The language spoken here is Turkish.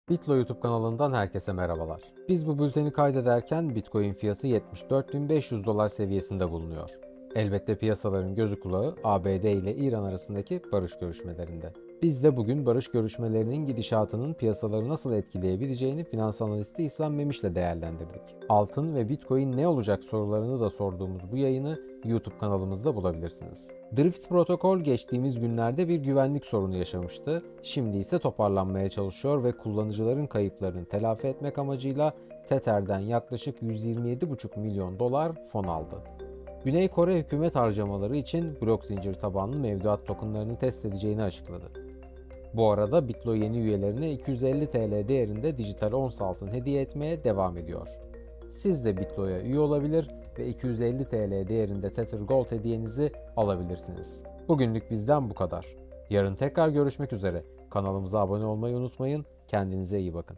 Bitlo YouTube kanalından herkese merhabalar. Biz bu bülteni kaydederken Bitcoin fiyatı 74.500 dolar seviyesinde bulunuyor. Elbette piyasaların gözü kulağı ABD ile İran arasındaki barış görüşmelerinde. Biz de bugün barış görüşmelerinin gidişatının piyasaları nasıl etkileyebileceğini finans analisti İslam Memiş'le değerlendirdik. Altın ve Bitcoin ne olacak sorularını da sorduğumuz bu yayını YouTube kanalımızda bulabilirsiniz. Drift protokol geçtiğimiz günlerde bir güvenlik sorunu yaşamıştı. Şimdi ise toparlanmaya çalışıyor ve kullanıcıların kayıplarını telafi etmek amacıyla Tether'den yaklaşık 127,5 milyon dolar fon aldı. Güney Kore hükümet harcamaları için blok zincir tabanlı mevduat tokenlarını test edeceğini açıkladı. Bu arada Bitlo yeni üyelerine 250 TL değerinde dijital ons altın hediye etmeye devam ediyor. Siz de Bitlo'ya üye olabilir ve 250 TL değerinde Tether Gold hediyenizi alabilirsiniz. Bugünlük bizden bu kadar. Yarın tekrar görüşmek üzere. Kanalımıza abone olmayı unutmayın. Kendinize iyi bakın.